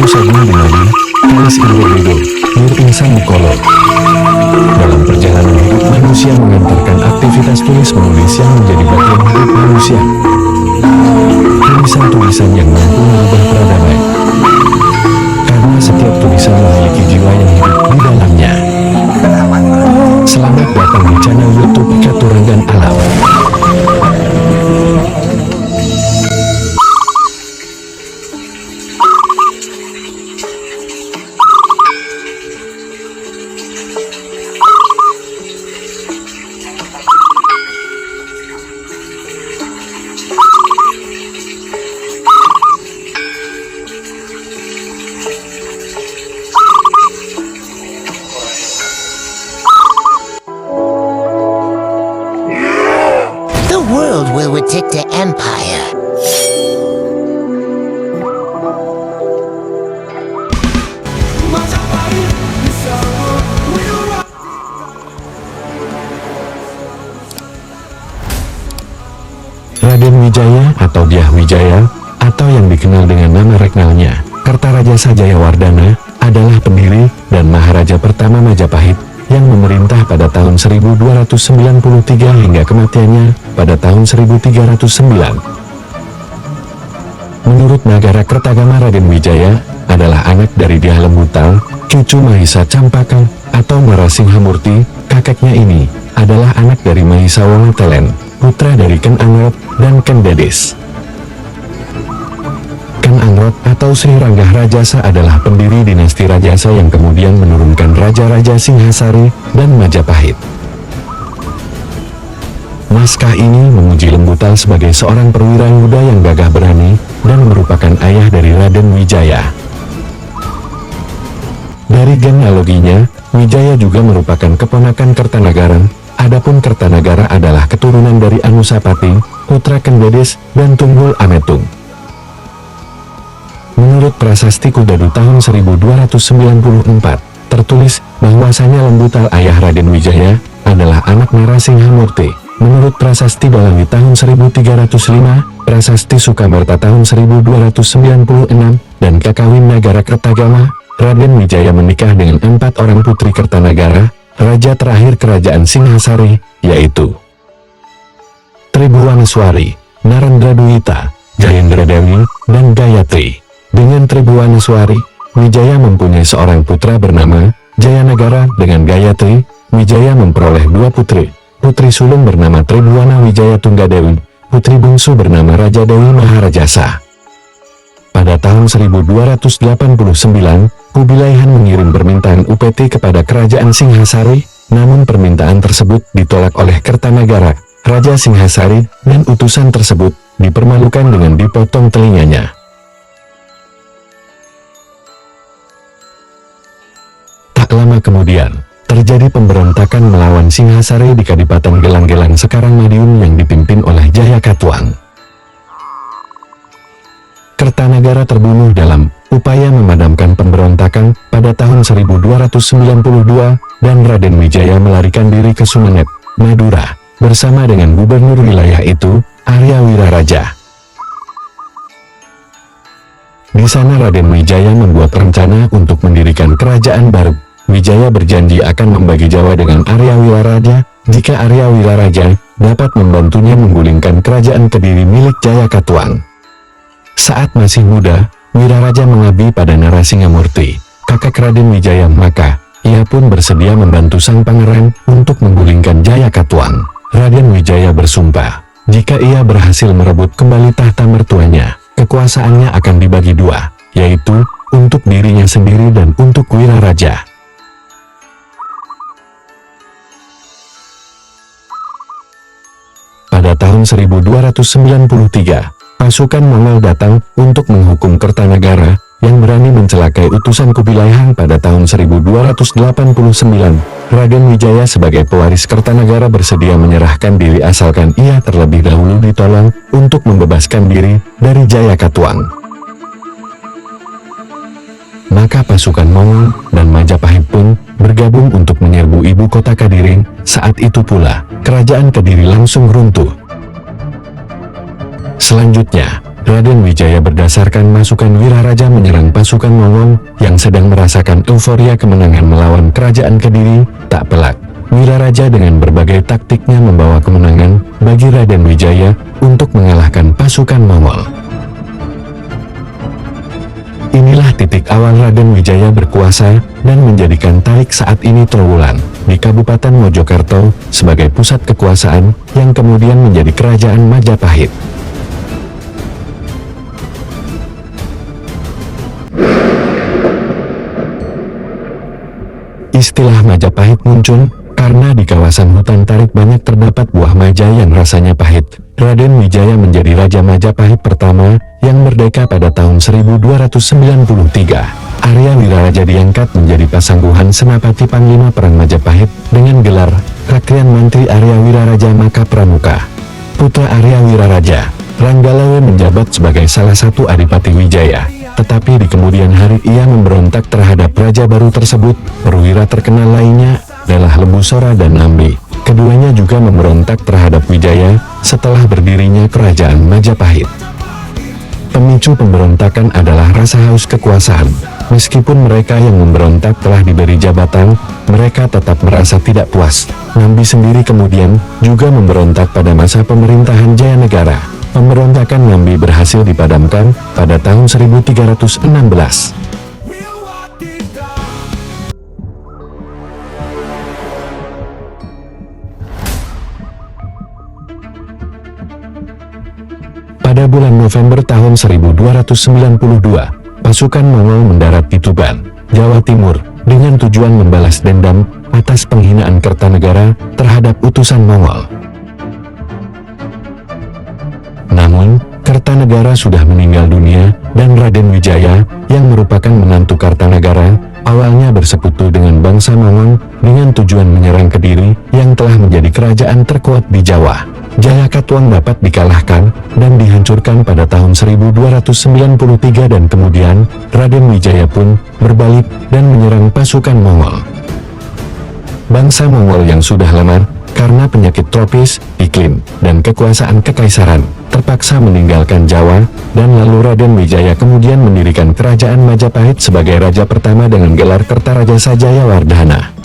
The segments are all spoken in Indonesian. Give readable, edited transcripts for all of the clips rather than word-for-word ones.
Manusa Dinali, Kalis Indonedo, Nur Insan Nikolo. Dalam perjalanan hidup manusia mengantarkan aktivitas tulis-menulis yang menjadi bagian hidup manusia. Tulisan-tulisan yang mampu mengubah pradamai. Karena setiap tulisan memiliki jiwa yang hidup di dalamnya. Selamat datang di channel YouTube Katurangan Alam. The world will retake the empire. Raden Wijaya atau Dyah Wijaya, atau yang dikenal dengan nama regnalnya, Kertarajasa Jayawardhana, adalah pendiri dan Maharaja pertama Majapahit yang memerintah pada tahun 1293 hingga kematiannya pada tahun 1309. Menurut Nagara Kertagama, Raden Wijaya adalah anak dari Dyah Lembutal, cucu Mahisa Campaka atau Narasinghamurti. Kakeknya ini adalah anak dari Mahisa Wongatelen, putra dari Ken Angrot dan Ken Dedes. Ken Angrot atau Sri Ranggah Rajasa adalah pendiri dinasti Rajasa yang kemudian menurunkan Raja-Raja Singhasari dan Majapahit. Naskah ini memuji Lembutal sebagai seorang perwira muda yang gagah berani dan merupakan ayah dari Raden Wijaya. Dari genealoginya, Wijaya juga merupakan keponakan Kertanagara. Adapun Kertanagara adalah keturunan dari Anusapati, putra Ken Dedes dan Tunggul Ametung. Menurut Prasasti Kudadu tahun 1294, tertulis bahwasanya Lembutal ayah Raden Wijaya adalah anak Narasinghamurti. Menurut Prasasti Balawi tahun 1305, Prasasti Sukamarta tahun 1296, dan Kakawin Nagara Kertagama, Raden Wijaya menikah dengan 4 orang putri Kertanagara, raja terakhir kerajaan Singhasari, yaitu Tribhuwaneswari, Narendradwita, Jayendra Dewi, dan Gayatri. Dengan Tribhuwaneswari, Wijaya mempunyai seorang putra bernama Jayanagara. Dengan Gayatri, Wijaya memperoleh 2 putri. Putri sulung bernama Tribhuwana Wijaya Tunggadewi, putri bungsu bernama Raja Dewi Maharajasa. Pada tahun 1289, Kubilai Han mengirim permintaan upeti kepada kerajaan Singhasari, namun permintaan tersebut ditolak oleh Kertanagara, Raja Singhasari, dan utusan tersebut dipermalukan dengan dipotong telinganya. Tak lama kemudian, terjadi pemberontakan melawan Singhasari di Kadipaten Gelang-Gelang sekarang Madiun yang dipimpin oleh Jayakatwang. Kertanagara terbunuh dalam upaya memadamkan pemberontakan pada tahun 1292, dan Raden Wijaya melarikan diri ke Sumenep, Madura, bersama dengan gubernur wilayah itu, Arya Wiraraja. Di sana Raden Wijaya membuat rencana untuk mendirikan kerajaan baru. Wijaya berjanji akan membagi Jawa dengan Arya Wiraraja, jika Arya Wiraraja dapat membantunya menggulingkan kerajaan Kediri milik Jayakatwang. Saat masih muda, Wiraraja mengabdi pada Narasinghamurti, kakak Raden Wijaya, maka ia pun bersedia membantu sang pangeran untuk menggulingkan Jayakatwang. Raden Wijaya bersumpah, jika ia berhasil merebut kembali tahta mertuanya, kekuasaannya akan dibagi 2, yaitu untuk dirinya sendiri dan untuk Wiraraja. Pada tahun 1293, pasukan Mongol datang untuk menghukum Kertanagara yang berani mencelakai utusan Kubilai Han. Pada tahun 1289, Raden Wijaya sebagai pewaris Kertanagara bersedia menyerahkan diri asalkan ia terlebih dahulu ditolong untuk membebaskan diri dari Jayakatwang. Maka pasukan Mongol dan Majapahit pun bergabung untuk menyerbu ibu kota Kediri. Saat itu pula, kerajaan Kediri langsung runtuh. Selanjutnya, Raden Wijaya berdasarkan masukan Wiraraja menyerang pasukan Mongol yang sedang merasakan euforia kemenangan melawan kerajaan Kediri. Tak pelak, Wiraraja dengan berbagai taktiknya membawa kemenangan bagi Raden Wijaya untuk mengalahkan pasukan Mongol. Inilah titik awal Raden Wijaya berkuasa dan menjadikan Tarik saat ini Trowulan di Kabupaten Mojokerto sebagai pusat kekuasaan yang kemudian menjadi Kerajaan Majapahit. Istilah Majapahit muncul karena di kawasan hutan Tarik banyak terdapat buah maja yang rasanya pahit. Raden Wijaya menjadi Raja Majapahit pertama yang merdeka pada tahun 1293. Arya Wiraraja diangkat menjadi Pasangguhan Senapati Panglima Perang Majapahit dengan gelar Rakrian Mantri Arya Wiraraja Maka Pramuka. Putra Arya Wiraraja, Ranggalawe menjabat sebagai salah satu Adipati Wijaya. Tetapi di kemudian hari ia memberontak terhadap raja baru tersebut. Perwira terkenal lainnya adalah Lembu Sora dan Nambi. Keduanya juga memberontak terhadap Wijaya setelah berdirinya Kerajaan Majapahit. Pemicu pemberontakan adalah rasa haus kekuasaan. Meskipun mereka yang memberontak telah diberi jabatan, mereka tetap merasa tidak puas. Nambi sendiri kemudian juga memberontak pada masa pemerintahan Jayanegara. Pemberontakan Nambi berhasil dipadamkan pada tahun 1316. Pada bulan November tahun 1292, pasukan Mongol mendarat di Tuban, Jawa Timur, dengan tujuan membalas dendam atas penghinaan Kertanegara terhadap utusan Mongol. Namun, Kertanegara sudah meninggal dunia, dan Raden Wijaya, yang merupakan menantu Kartanegara, awalnya bersekutu dengan bangsa Mongol dengan tujuan menyerang Kediri yang telah menjadi kerajaan terkuat di Jawa. Jayakatwang dapat dikalahkan dan dihancurkan pada tahun 1293 dan kemudian Raden Wijaya pun berbalik dan menyerang pasukan Mongol. Bangsa Mongol yang sudah lemah karena penyakit tropis, iklim, dan kekuasaan kekaisaran, terpaksa meninggalkan Jawa, dan lalu Raden Wijaya kemudian mendirikan Kerajaan Majapahit sebagai raja pertama dengan gelar Kertaraja Sajayawardhana.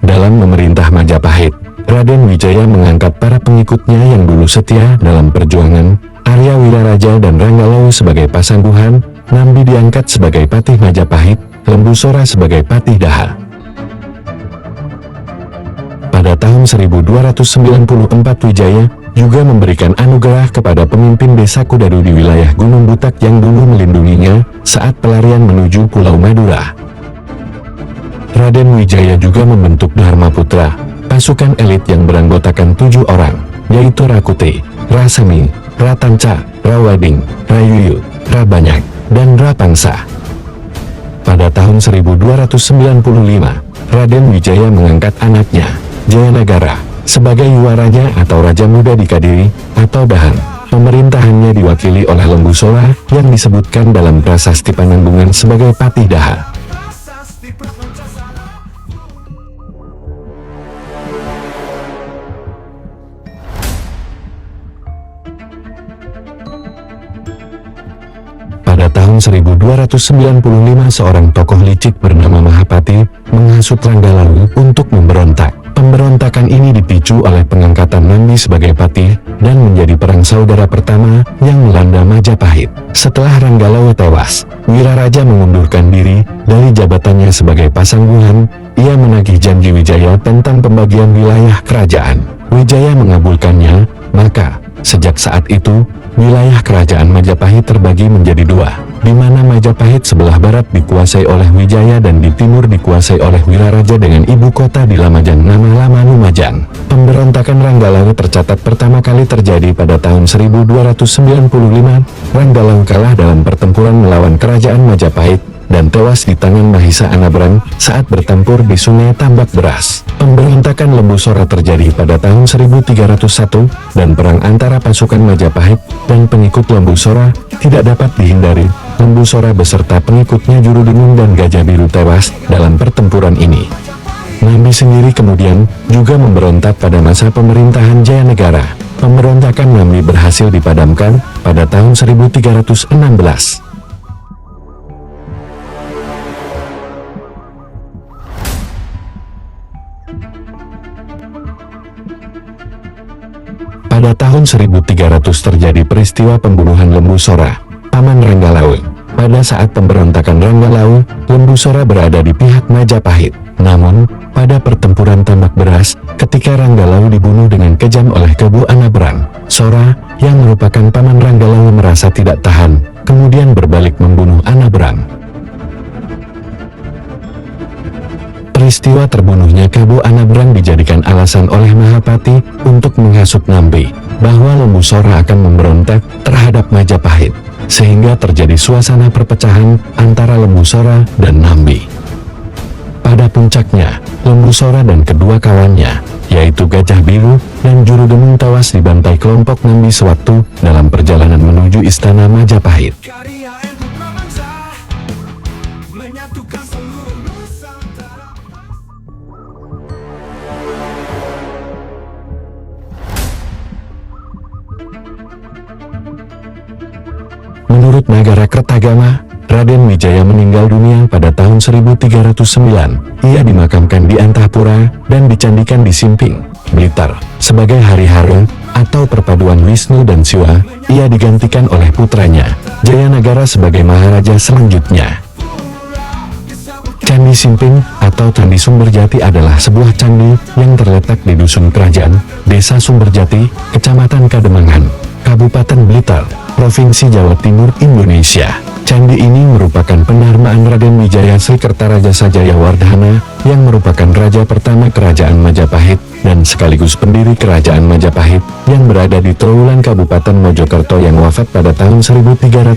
Dalam memerintah Majapahit, Raden Wijaya mengangkat para pengikutnya yang dulu setia dalam perjuangan. Arya Wiraraja dan Ranggalawe sebagai Pasangguhan, Nambi diangkat sebagai Patih Majapahit, Lembu Sora sebagai Patih Daha. Pada tahun 1294 Wijaya juga memberikan anugerah kepada pemimpin desa Kudadu di wilayah Gunung Butak yang dulu melindunginya saat pelarian menuju Pulau Madura. Raden Wijaya juga membentuk Dharma Putra, pasukan elit yang beranggotakan 7 orang, yaitu Rakute, Rasemi, Ratanca, Rawading, Rayuyu, Rabanyak, dan Rapangsa. Pada tahun 1295, Raden Wijaya mengangkat anaknya, Jayanegara, sebagai Yuwaraja atau Raja Muda di Kadiri, atau Dahan. Pemerintahannya diwakili oleh Lembu Sora yang disebutkan dalam prasasti Pananggungan sebagai Patih Daha. Pada tahun 1295 seorang tokoh licik bernama Mahapati menghasut Ranggalawe untuk memberontak. Pemberontakan ini dipicu oleh pengangkatan Nambi sebagai patih dan menjadi perang saudara pertama yang melanda Majapahit. Setelah Ranggalawe tewas, Wiraraja mengundurkan diri dari jabatannya sebagai Pasangguhan. Ia menagih janji Wijaya tentang pembagian wilayah kerajaan. Wijaya mengabulkannya, maka sejak saat itu wilayah kerajaan Majapahit terbagi menjadi 2, di mana Majapahit sebelah barat dikuasai oleh Wijaya dan di timur dikuasai oleh Wiraraja dengan ibu kota di Lamajan nama Lamanumajang. Pemberontakan Ranggalawe tercatat pertama kali terjadi pada tahun 1295. Ranggalawe kalah dalam pertempuran melawan kerajaan Majapahit dan tewas di tangan Mahisa Anabran saat bertempur di Sungai Tambak Beras. Pemberontakan Lembu Sora terjadi pada tahun 1301, dan perang antara pasukan Majapahit dan pengikut Lembu Sora tidak dapat dihindari Lembu Sora beserta pengikutnya Jurudengung dan Gajah Biru tewas dalam pertempuran ini. Nambi sendiri kemudian juga memberontak pada masa pemerintahan Jayanegara. Pemberontakan Nambi berhasil dipadamkan pada tahun 1316. Pada tahun 1300 terjadi peristiwa pembunuhan Lembu Sora, Paman Ranggalawe. Pada saat pemberontakan Ranggalawe, Lembu Sora berada di pihak Majapahit. Namun, pada pertempuran Tambak Beras, ketika Ranggalawe dibunuh dengan kejam oleh Kebu Anabrang, Sora, yang merupakan paman Ranggalawe merasa tidak tahan, kemudian berbalik membunuh Anabrang. Peristiwa terbunuhnya Kebu Anabrang dijadikan alasan oleh Mahapati untuk menghasut Nambi, bahwa Lembu Sora akan memberontak terhadap Majapahit, sehingga terjadi suasana perpecahan antara Lembu Sora dan Nambi. Pada puncaknya, Lembu Sora dan kedua kawannya, yaitu Gajah Biru dan Jurudengung tewas dibantai kelompok Nambi sewaktu dalam perjalanan menuju istana Majapahit. Menurut Nagara Kertagama, Raden Wijaya meninggal dunia pada tahun 1309. Ia dimakamkan di Antahpura dan dicandikan di Simping, Blitar. Sebagai hari-hari atau perpaduan Wisnu dan Siwa, ia digantikan oleh putranya, Jayanagara sebagai Maharaja selanjutnya. Candi Simping atau Candi Sumberjati adalah sebuah candi yang terletak di Dusun Kerajaan, Desa Sumberjati, Kecamatan Kademangan, Kabupaten Blitar, Provinsi Jawa Timur, Indonesia. Candi ini merupakan pendarmaan Raden Wijaya Sri Kertaraja Sajayawardhana, yang merupakan raja pertama Kerajaan Majapahit, dan sekaligus pendiri Kerajaan Majapahit, yang berada di Trowulan Kabupaten Mojokerto yang wafat pada tahun 1309.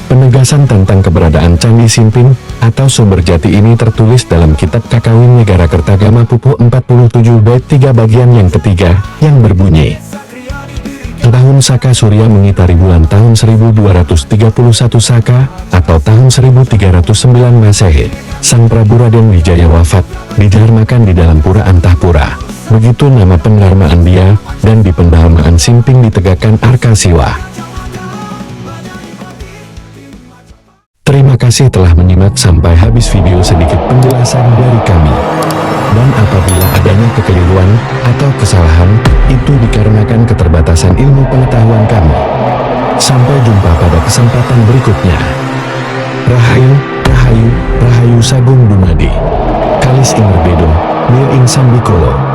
Penegasan tentang keberadaan Candi Simping atau Sumberjati ini tertulis dalam Kitab Kakawin Negara Kertagama Pupuh 47 bait 3 bagian yang ketiga, yang berbunyi, tahun Saka Surya mengitari bulan tahun 1231 Saka, atau tahun 1309 Masehi, Sang Prabu Raden Wijaya wafat, didarmakan di dalam Pura Antahpura. Begitu nama pendarmaan dia, dan di pendarmaan Simping ditegakkan Arkasiwa. Terima kasih telah menyimak sampai habis video. Sedikit penjelasan dari kami. Dan apabila adanya kekeliruan atau kesalahan, itu dikarenakan keterbatasan ilmu pengetahuan kami. Sampai jumpa pada kesempatan berikutnya. Rahayu, Rahayu, Rahayu Sagung Dumadi. Kalis Imerbedo, Mil Ing Sambikolo.